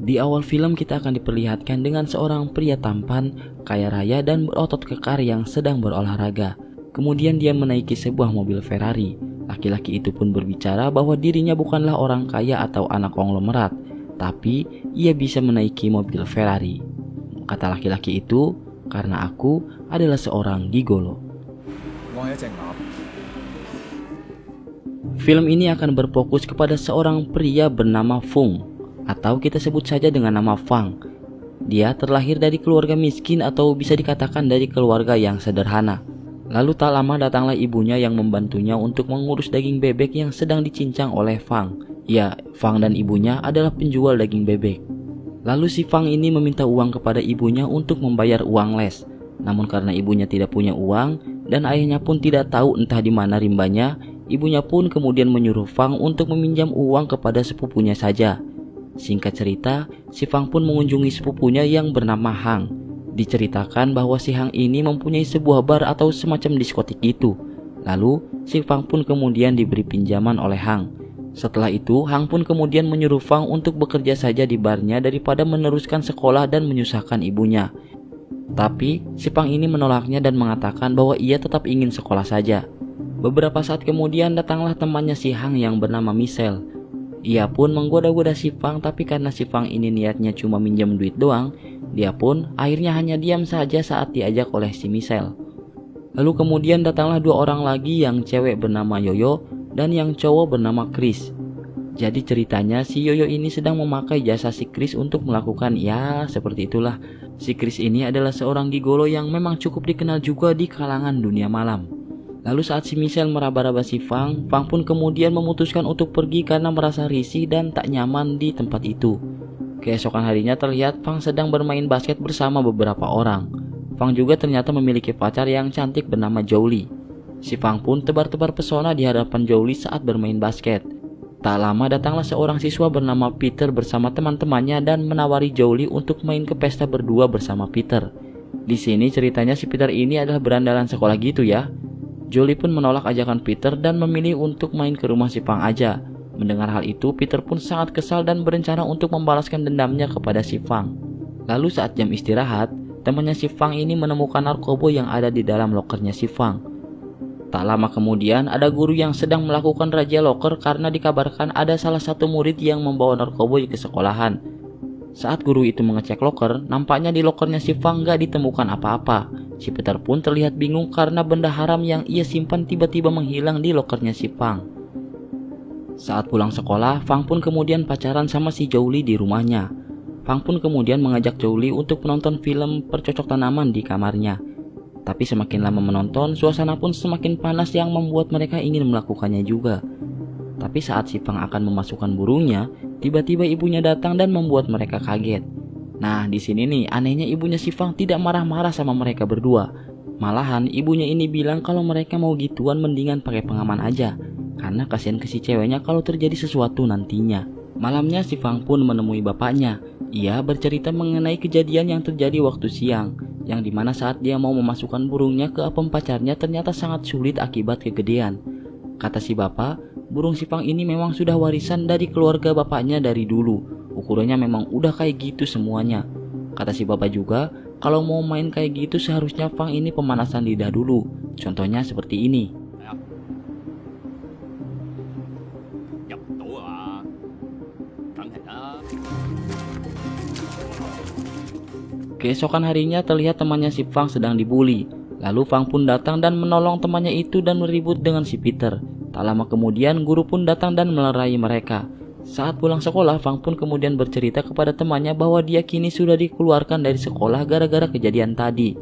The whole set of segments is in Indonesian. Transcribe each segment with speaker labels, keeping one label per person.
Speaker 1: Di awal film kita akan diperlihatkan dengan seorang pria tampan, kaya raya dan berotot kekar yang sedang berolahraga. Kemudian dia menaiki sebuah mobil Ferrari. Laki-laki itu pun berbicara bahwa dirinya bukanlah orang kaya atau anak konglomerat, tapi ia bisa menaiki mobil Ferrari. Kata laki-laki itu, karena aku adalah seorang gigolo. Film ini akan berfokus kepada seorang pria bernama Fung, atau kita sebut saja dengan nama Fang. Dia terlahir dari keluarga miskin atau bisa dikatakan dari keluarga yang sederhana. Lalu tak lama datanglah ibunya yang membantunya untuk mengurus daging bebek yang sedang dicincang oleh Fang. Ya, Fang dan ibunya adalah penjual daging bebek. Lalu si Fang ini meminta uang kepada ibunya untuk membayar uang les. Namun karena ibunya tidak punya uang dan ayahnya pun tidak tahu entah di mana rimbanya, ibunya pun kemudian menyuruh Fang untuk meminjam uang kepada sepupunya saja. Singkat cerita, si Fang pun mengunjungi sepupunya yang bernama Hang. Diceritakan bahwa si Hang ini mempunyai sebuah bar atau semacam diskotik gitu. Lalu, si Fang pun kemudian diberi pinjaman oleh Hang. Setelah itu, Hang pun kemudian menyuruh Fang untuk bekerja saja di barnya daripada meneruskan sekolah dan menyusahkan ibunya. Tapi, si Fang ini menolaknya dan mengatakan bahwa ia tetap ingin sekolah saja. Beberapa saat kemudian datanglah temannya si Hang yang bernama Michelle. Ia pun menggoda-goda si Fang, tapi karena si Fang ini niatnya cuma minjam duit doang, dia pun akhirnya hanya diam saja saat diajak oleh si Michelle. Lalu kemudian datanglah dua orang lagi, yang cewek bernama Yoyo dan yang cowok bernama Chris. Jadi ceritanya si Yoyo ini sedang memakai jasa si Chris untuk melakukan seperti itulah. Si Chris ini adalah seorang gigolo yang memang cukup dikenal juga di kalangan dunia malam. Lalu saat si Michelle meraba-raba si Fang, Fang pun kemudian memutuskan untuk pergi karena merasa risih dan tak nyaman di tempat itu. Keesokan harinya terlihat Fang sedang bermain basket bersama beberapa orang. Fang juga ternyata memiliki pacar yang cantik bernama Jolie. Si Fang pun tebar-tebar pesona di hadapan Jolie saat bermain basket. Tak lama datanglah seorang siswa bernama Peter bersama teman-temannya dan menawari Jolie untuk main ke pesta berdua bersama Peter. Di sini ceritanya si Peter ini adalah berandalan sekolah gitu ya. Jolie pun menolak ajakan Peter dan memilih untuk main ke rumah si Fang aja. Mendengar hal itu, Peter pun sangat kesal dan berencana untuk membalaskan dendamnya kepada si Fang. Lalu saat jam istirahat, temannya si Fang ini menemukan narkoba yang ada di dalam lokernya si Fang. Tak lama kemudian, ada guru yang sedang melakukan razia loker karena dikabarkan ada salah satu murid yang membawa narkoba ke sekolahan. Saat guru itu mengecek loker, nampaknya di lokernya si Fang gak ditemukan apa-apa. Si Peter pun terlihat bingung karena benda haram yang ia simpan tiba-tiba menghilang di lokernya si Fang. Saat pulang sekolah, Fang pun kemudian pacaran sama si Jolie di rumahnya. Fang pun kemudian mengajak Jolie untuk menonton film percocok tanaman di kamarnya. Tapi semakin lama menonton, suasana pun semakin panas yang membuat mereka ingin melakukannya juga. Tapi saat si Fang akan memasukkan burungnya, tiba-tiba ibunya datang dan membuat mereka kaget. Nah, di sini nih anehnya ibunya si Fang tidak marah-marah sama mereka berdua. Malahan ibunya ini bilang kalau mereka mau gituan mendingan pakai pengaman aja, karena kasihan ke si ceweknya kalau terjadi sesuatu nantinya. Malamnya si Fang pun menemui bapaknya. Ia bercerita mengenai kejadian yang terjadi waktu siang, yang dimana saat dia mau memasukkan burungnya ke apem pacarnya ternyata sangat sulit akibat kegedean. Kata si bapak, burung si Fang ini memang sudah warisan dari keluarga bapaknya dari dulu. Ukurannya memang udah kayak gitu semuanya. Kata si bapak juga, kalau mau main kayak gitu seharusnya Fang ini pemanasan lidah dulu. Contohnya seperti ini. Keesokan harinya terlihat temannya si Fang sedang dibully. Lalu Fang pun datang dan menolong temannya itu dan meribut dengan si Peter. Tak lama kemudian guru pun datang dan melerai mereka. Saat pulang sekolah, Fang pun kemudian bercerita kepada temannya bahwa dia kini sudah dikeluarkan dari sekolah gara-gara kejadian tadi.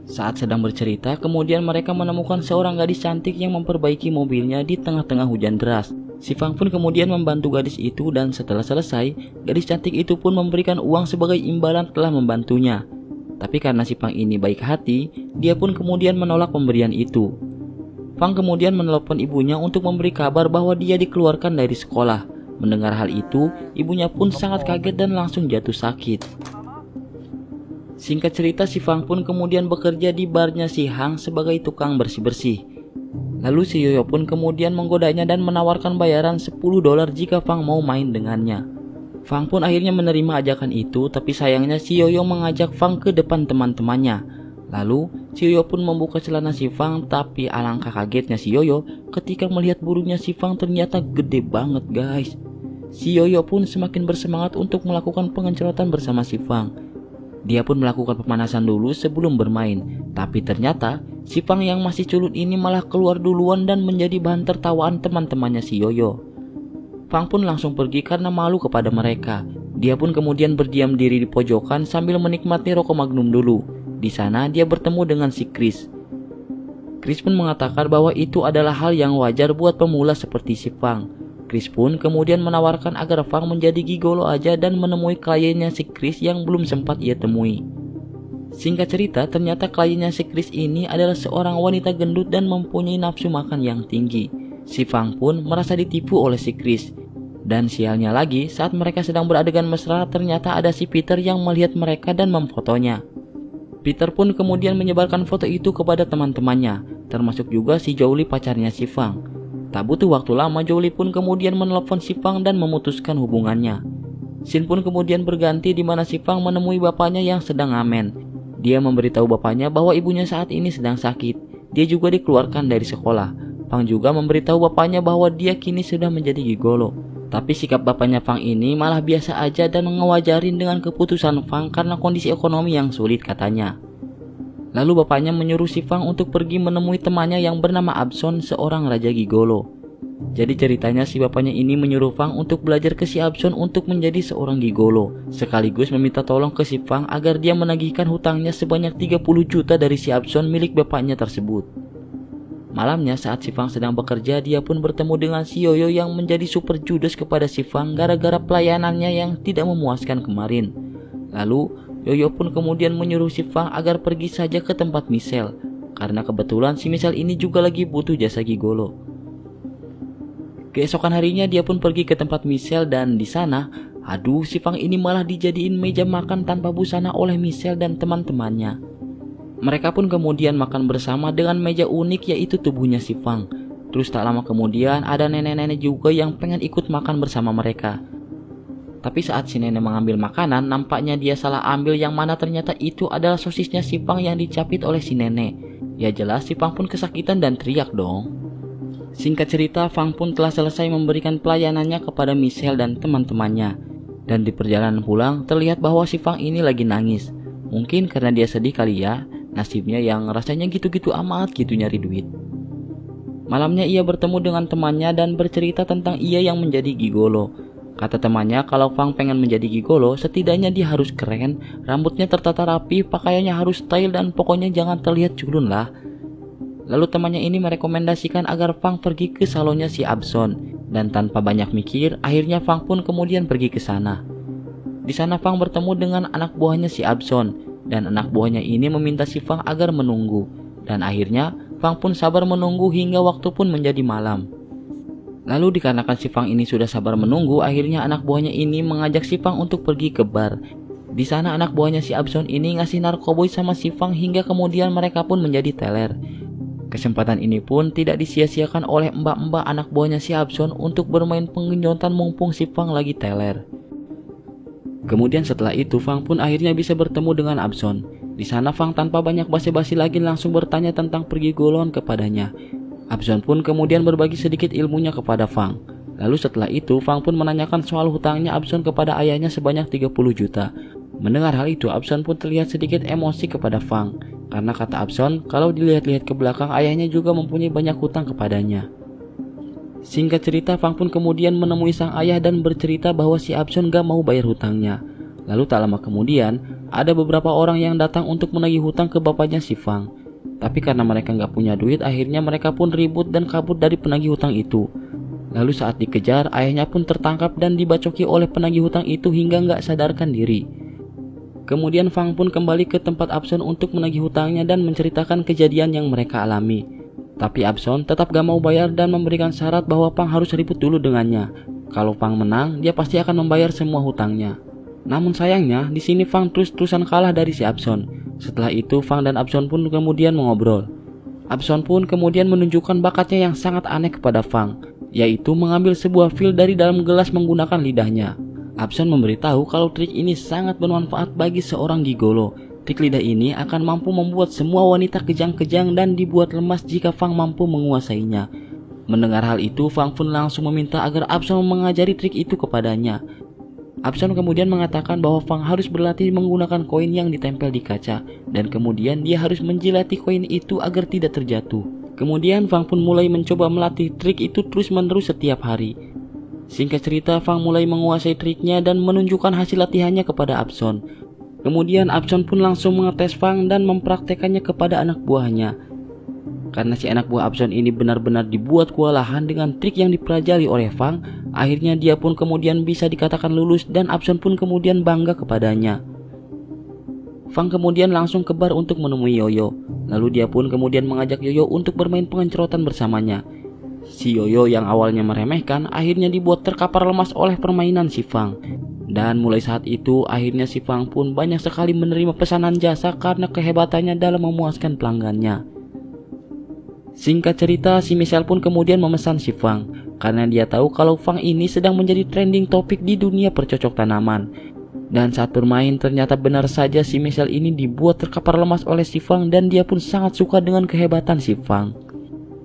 Speaker 1: Saat sedang bercerita, kemudian mereka menemukan seorang gadis cantik yang memperbaiki mobilnya di tengah-tengah hujan deras. Si Fang pun kemudian membantu gadis itu dan setelah selesai, gadis cantik itu pun memberikan uang sebagai imbalan telah membantunya. Tapi karena si Fang ini baik hati, dia pun kemudian menolak pemberian itu. Fang kemudian menelepon ibunya untuk memberi kabar bahwa dia dikeluarkan dari sekolah. Mendengar hal itu, ibunya pun sangat kaget dan langsung jatuh sakit. Singkat cerita, si Fang pun kemudian bekerja di barnya si Hang sebagai tukang bersih-bersih. Lalu si Yoyo pun kemudian menggodanya dan menawarkan bayaran $10 jika Fang mau main dengannya. Fang pun akhirnya menerima ajakan itu, tapi sayangnya si Yoyo mengajak Fang ke depan teman-temannya. Lalu si Yoyo pun membuka celana si Fang, tapi alangkah kagetnya si Yoyo ketika melihat bulunya si Fang ternyata gede banget guys. Si Yoyo pun semakin bersemangat untuk melakukan pengencerotan bersama si Fang. Dia pun melakukan pemanasan dulu sebelum bermain, tapi ternyata si Fang yang masih culut ini malah keluar duluan dan menjadi bahan tertawaan teman-temannya si Yoyo. Fang pun langsung pergi karena malu kepada mereka. Dia pun kemudian berdiam diri di pojokan sambil menikmati rokok Magnum dulu. Di sana dia bertemu dengan si Chris. Chris pun mengatakan bahwa itu adalah hal yang wajar buat pemula seperti si Fang. Chris pun kemudian menawarkan agar Fang menjadi gigolo aja dan menemui kliennya si Chris yang belum sempat ia temui. Singkat cerita, ternyata kliennya si Chris ini adalah seorang wanita gendut dan mempunyai nafsu makan yang tinggi. Si Fang pun merasa ditipu oleh si Chris. Dan sialnya lagi, saat mereka sedang beradegan mesra, ternyata ada si Peter yang melihat mereka dan memfotonya. Peter pun kemudian menyebarkan foto itu kepada teman-temannya, termasuk juga si Jolie pacarnya si Fang. Tak butuh waktu lama, Jolie pun kemudian menelepon si Fang dan memutuskan hubungannya. Scene pun kemudian berganti di mana si Fang menemui bapaknya yang sedang ngamen. Dia memberitahu bapaknya bahwa ibunya saat ini sedang sakit. Dia juga dikeluarkan dari sekolah. Fang juga memberitahu bapaknya bahwa dia kini sudah menjadi gigolo. Tapi sikap bapaknya Fang ini malah biasa aja dan ngewajarin dengan keputusan Fang karena kondisi ekonomi yang sulit katanya. Lalu bapaknya menyuruh si Fang untuk pergi menemui temannya yang bernama Abson, seorang raja gigolo. Jadi ceritanya si bapaknya ini menyuruh Fang untuk belajar ke si Abson untuk menjadi seorang gigolo, sekaligus meminta tolong ke si Fang agar dia menagihkan hutangnya sebanyak 30 juta dari si Abson milik bapaknya tersebut. Malamnya saat si Fang sedang bekerja, dia pun bertemu dengan si Yoyo yang menjadi super judes kepada si Fang gara-gara pelayanannya yang tidak memuaskan kemarin. Lalu Yoyo pun kemudian menyuruh si Fang agar pergi saja ke tempat Michelle, karena kebetulan si Michelle ini juga lagi butuh jasa gigolo. Keesokan harinya dia pun pergi ke tempat Michelle dan di sana, aduh, si Fang ini malah dijadiin meja makan tanpa busana oleh Michelle dan teman-temannya. Mereka pun kemudian makan bersama dengan meja unik yaitu tubuhnya si Fang. Terus tak lama kemudian ada nenek-nenek juga yang pengen ikut makan bersama mereka. Tapi saat si nenek mengambil makanan, nampaknya dia salah ambil yang mana ternyata itu adalah sosisnya si Fang yang dicapit oleh si nenek. Ya jelas si Fang pun kesakitan dan teriak dong. Singkat cerita, Fang pun telah selesai memberikan pelayanannya kepada Michelle dan teman-temannya. Dan di perjalanan pulang terlihat bahwa si Fang ini lagi nangis. Mungkin karena dia sedih kali ya. Nasibnya yang rasanya gitu-gitu amat gitu nyari duit. Malamnya ia bertemu dengan temannya dan bercerita tentang ia yang menjadi gigolo. Kata temannya kalau Fang pengen menjadi gigolo, setidaknya dia harus keren, rambutnya tertata rapi, pakaiannya harus style dan pokoknya jangan terlihat culun lah. Lalu temannya ini merekomendasikan agar Fang pergi ke salonnya si Abson. Dan tanpa banyak mikir, akhirnya Fang pun kemudian pergi ke sana. Di sana Fang bertemu dengan anak buahnya si Abson. Dan anak buahnya ini meminta si Fang agar menunggu. Dan akhirnya Fang pun sabar menunggu hingga waktu pun menjadi malam. Lalu dikarenakan si Fang ini sudah sabar menunggu, akhirnya anak buahnya ini mengajak si Fang untuk pergi ke bar. Di sana anak buahnya si Abson ini ngasih narkoboy sama si Fang hingga kemudian mereka pun menjadi teler. Kesempatan ini pun tidak disia-siakan oleh mbak-mbak anak buahnya si Abson untuk bermain penggenjotan mumpung si Fang lagi teler. Kemudian setelah itu Fang pun akhirnya bisa bertemu dengan Abson. Di sana Fang tanpa banyak basa-basi lagi langsung bertanya tentang pergi golon kepadanya. Abson pun kemudian berbagi sedikit ilmunya kepada Fang. Lalu setelah itu Fang pun menanyakan soal hutangnya Abson kepada ayahnya sebanyak 30 juta. Mendengar hal itu Abson pun terlihat sedikit emosi kepada Fang. Karena kata Abson kalau dilihat-lihat ke belakang ayahnya juga mempunyai banyak hutang kepadanya. Singkat cerita, Fang pun kemudian menemui sang ayah dan bercerita bahwa si Abson gak mau bayar hutangnya. Lalu tak lama kemudian, ada beberapa orang yang datang untuk menagih hutang ke bapaknya si Fang. Tapi karena mereka gak punya duit, akhirnya mereka pun ribut dan kabur dari penagih hutang itu. Lalu saat dikejar, ayahnya pun tertangkap dan dibacoki oleh penagih hutang itu hingga gak sadarkan diri. Kemudian Fang pun kembali ke tempat Abson untuk menagih hutangnya dan menceritakan kejadian yang mereka alami. Tapi Abson tetap gak mau bayar dan memberikan syarat bahwa Fang harus ribut dulu dengannya. Kalau Fang menang, dia pasti akan membayar semua hutangnya. Namun sayangnya, di sini Fang terus-terusan kalah dari si Abson. Setelah itu, Fang dan Abson pun kemudian mengobrol. Abson pun kemudian menunjukkan bakatnya yang sangat aneh kepada Fang, yaitu mengambil sebuah pil dari dalam gelas menggunakan lidahnya. Abson memberitahu kalau trik ini sangat bermanfaat bagi seorang gigolo. Trik lidah ini akan mampu membuat semua wanita kejang-kejang dan dibuat lemas jika Fang mampu menguasainya. Mendengar hal itu, Fang pun langsung meminta agar Abson mengajari trik itu kepadanya. Abson kemudian mengatakan bahwa Fang harus berlatih menggunakan koin yang ditempel di kaca, dan kemudian dia harus menjilati koin itu agar tidak terjatuh. Kemudian Fang pun mulai mencoba melatih trik itu terus-menerus setiap hari. Singkat cerita, Fang mulai menguasai triknya dan menunjukkan hasil latihannya kepada Abson. Kemudian Abson pun langsung mengetes Fang dan mempraktekannya kepada anak buahnya. Karena si anak buah Abson ini benar-benar dibuat kewalahan dengan trik yang dipelajari oleh Fang, akhirnya dia pun kemudian bisa dikatakan lulus dan Abson pun kemudian bangga kepadanya. Fang kemudian langsung ke bar untuk menemui Yoyo. Lalu dia pun kemudian mengajak Yoyo untuk bermain pengencerotan bersamanya. Si Yoyo yang awalnya meremehkan akhirnya dibuat terkapar lemas oleh permainan si Fang. Dan mulai saat itu akhirnya si Fang pun banyak sekali menerima pesanan jasa karena kehebatannya dalam memuaskan pelanggannya. Singkat cerita, si Michelle pun kemudian memesan si Fang karena dia tahu kalau Fang ini sedang menjadi trending topik di dunia percocok tanaman. Dan saat bermain ternyata benar saja si Michelle ini dibuat terkapar lemas oleh si Fang dan dia pun sangat suka dengan kehebatan si Fang.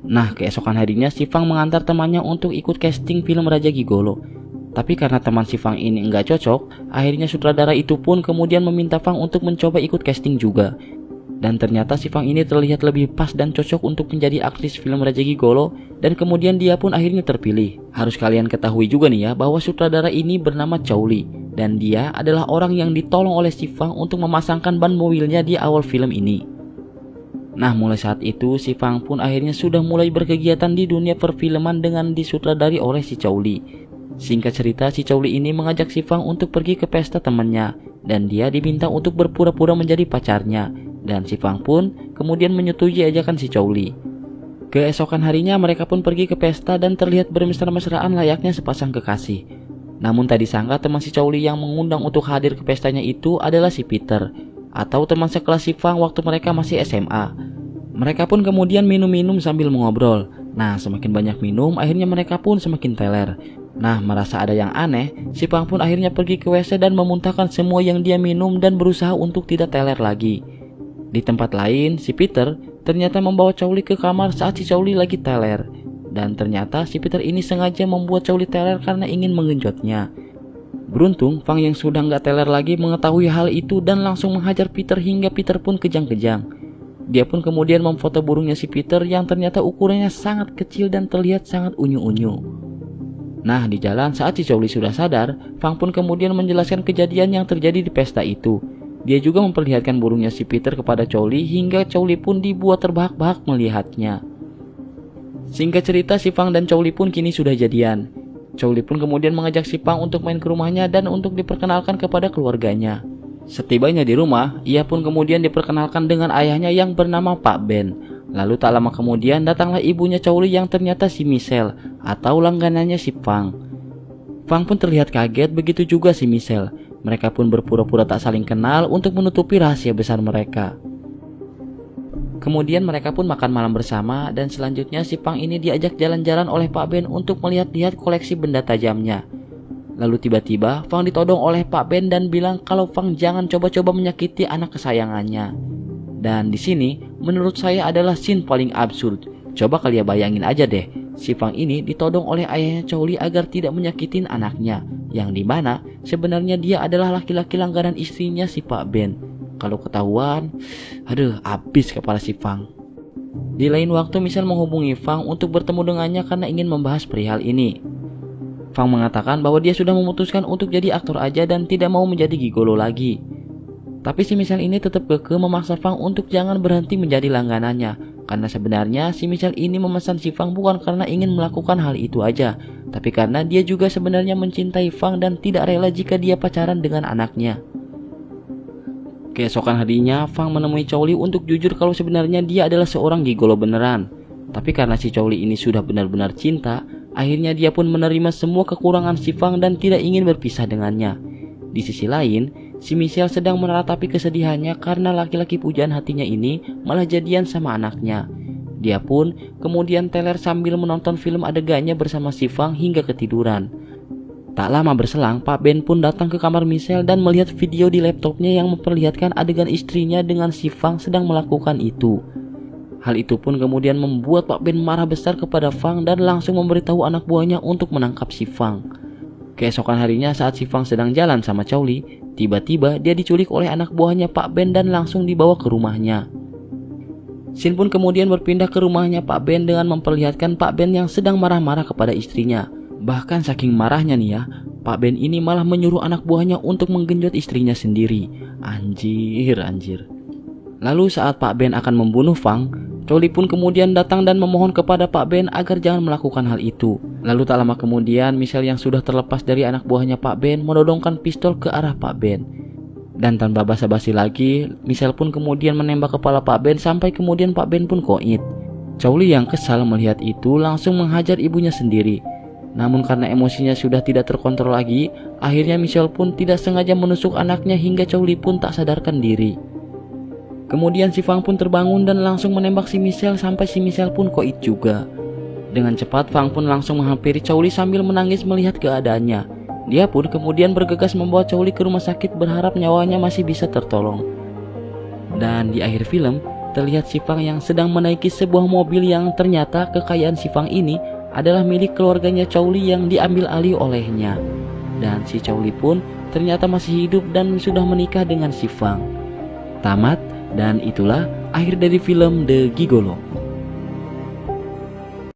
Speaker 1: Nah, keesokan harinya si Fang mengantar temannya untuk ikut casting film Raja Gigolo. Tapi karena teman si Fang ini enggak cocok, akhirnya sutradara itu pun kemudian meminta Fang untuk mencoba ikut casting juga. Dan ternyata si Fang ini terlihat lebih pas dan cocok untuk menjadi aktris film Raja Gigolo, dan kemudian dia pun akhirnya terpilih. Harus kalian ketahui juga nih ya bahwa sutradara ini bernama Chow Lee, dan dia adalah orang yang ditolong oleh si Fang untuk memasangkan ban mobilnya di awal film ini. Nah, mulai saat itu si Fang pun akhirnya sudah mulai berkegiatan di dunia perfilman dengan disutradari oleh si Chow Lee. Singkat cerita, si Chow Lee ini mengajak si Fang untuk pergi ke pesta temannya, dan dia diminta untuk berpura-pura menjadi pacarnya. Dan si Fang pun kemudian menyetujui ajakan si Chow Lee. Keesokan harinya mereka pun pergi ke pesta dan terlihat bermesra-mesraan layaknya sepasang kekasih. Namun tak disangka teman si Chow Lee yang mengundang untuk hadir ke pestanya itu adalah si Peter, atau teman sekelas si Fang waktu mereka masih SMA. Mereka pun kemudian minum-minum sambil mengobrol. Nah, semakin banyak minum, akhirnya mereka pun semakin teler. Nah, merasa ada yang aneh, si Fang pun akhirnya pergi ke WC dan memuntahkan semua yang dia minum dan berusaha untuk tidak teler lagi. Di tempat lain, si Peter ternyata membawa Chow Lee ke kamar saat si Chow Lee lagi teler. Dan ternyata si Peter ini sengaja membuat Chow Lee teler karena ingin menggenjotnya. Beruntung, Fang yang sudah nggak teler lagi mengetahui hal itu dan langsung menghajar Peter hingga Peter pun kejang-kejang. Dia pun kemudian memfoto burungnya si Peter yang ternyata ukurannya sangat kecil dan terlihat sangat unyu-unyu. Nah, di jalan saat si Chow Lee sudah sadar, Fang pun kemudian menjelaskan kejadian yang terjadi di pesta itu. Dia juga memperlihatkan burungnya si Peter kepada Chow Lee hingga Chow Lee pun dibuat terbahak-bahak melihatnya. Singkat cerita, si Fang dan Chow Lee pun kini sudah jadian. Chow Lee pun kemudian mengajak si Fang untuk main ke rumahnya dan untuk diperkenalkan kepada keluarganya. Setibanya di rumah, ia pun kemudian diperkenalkan dengan ayahnya yang bernama Pak Ben. Lalu tak lama kemudian datanglah ibunya Chow Lee yang ternyata si Michelle atau langganannya si Fang. Fang pun terlihat kaget, begitu juga si Michelle. Mereka pun berpura-pura tak saling kenal untuk menutupi rahasia besar mereka. Kemudian mereka pun makan malam bersama dan selanjutnya si Fang ini diajak jalan-jalan oleh Pak Ben untuk melihat-lihat koleksi benda tajamnya. Lalu tiba-tiba Fang ditodong oleh Pak Ben dan bilang kalau Fang jangan coba-coba menyakiti anak kesayangannya. Dan di sini menurut saya adalah scene paling absurd. Coba kalian bayangin aja deh, si Fang ini ditodong oleh ayahnya Chow Lee agar tidak menyakitin anaknya, yang dimana sebenarnya dia adalah laki-laki langganan istrinya si Pak Ben. Kalau ketahuan, aduh, habis kepala si Fang. Di lain waktu Michelle menghubungi Fang untuk bertemu dengannya karena ingin membahas perihal ini. Fang mengatakan bahwa dia sudah memutuskan untuk jadi aktor aja dan tidak mau menjadi gigolo lagi. Tapi si Michelle ini tetap kekeh memaksa Fang untuk jangan berhenti menjadi langganannya. Karena sebenarnya si Michelle ini memesan si Fang bukan karena ingin melakukan hal itu aja, tapi karena dia juga sebenarnya mencintai Fang dan tidak rela jika dia pacaran dengan anaknya. Keesokan harinya, Fang menemui Chow Lee untuk jujur kalau sebenarnya dia adalah seorang gigolo beneran. Tapi karena si Chow Lee ini sudah benar-benar cinta, akhirnya dia pun menerima semua kekurangan si Fang dan tidak ingin berpisah dengannya. Di sisi lain, si Michelle sedang meratapi kesedihannya karena laki-laki pujaan hatinya ini malah jadian sama anaknya. Dia pun kemudian teler sambil menonton film adegannya bersama si Fang hingga ketiduran. Tak lama berselang, Pak Ben pun datang ke kamar Michelle dan melihat video di laptopnya yang memperlihatkan adegan istrinya dengan si Fang sedang melakukan itu. Hal itu pun kemudian membuat Pak Ben marah besar kepada Fang dan langsung memberitahu anak buahnya untuk menangkap si Fang. Keesokan harinya saat si Fang sedang jalan sama Chow Li, tiba-tiba dia diculik oleh anak buahnya Pak Ben dan langsung dibawa ke rumahnya. Shin pun kemudian berpindah ke rumahnya Pak Ben dengan memperlihatkan Pak Ben yang sedang marah-marah kepada istrinya. Bahkan saking marahnya nih ya, Pak Ben ini malah menyuruh anak buahnya untuk menggenjot istrinya sendiri. Anjir. Lalu saat Pak Ben akan membunuh Fang, Chow Li pun kemudian datang dan memohon kepada Pak Ben agar jangan melakukan hal itu. Lalu tak lama kemudian, Michelle yang sudah terlepas dari anak buahnya Pak Ben menodongkan pistol ke arah Pak Ben. Dan tanpa basa-basi lagi, Michelle pun kemudian menembak kepala Pak Ben sampai kemudian Pak Ben pun koit. Chow Li yang kesal melihat itu langsung menghajar ibunya sendiri. Namun karena emosinya sudah tidak terkontrol lagi, akhirnya Michelle pun tidak sengaja menusuk anaknya hingga Chow Li pun tak sadarkan diri. Kemudian si Fang pun terbangun dan langsung menembak si Michelle sampai si Michelle pun koit juga. Dengan cepat Fang pun langsung menghampiri Chow Li sambil menangis melihat keadaannya. Dia pun kemudian bergegas membawa Chow Li ke rumah sakit berharap nyawanya masih bisa tertolong. Dan di akhir film, terlihat si Fang yang sedang menaiki sebuah mobil yang ternyata kekayaan si Fang ini adalah milik keluarganya Chow Li yang diambil alih olehnya. Dan si Chow Li pun ternyata masih hidup dan sudah menikah dengan si Fang. Tamat, dan itulah akhir dari film The Gigolo.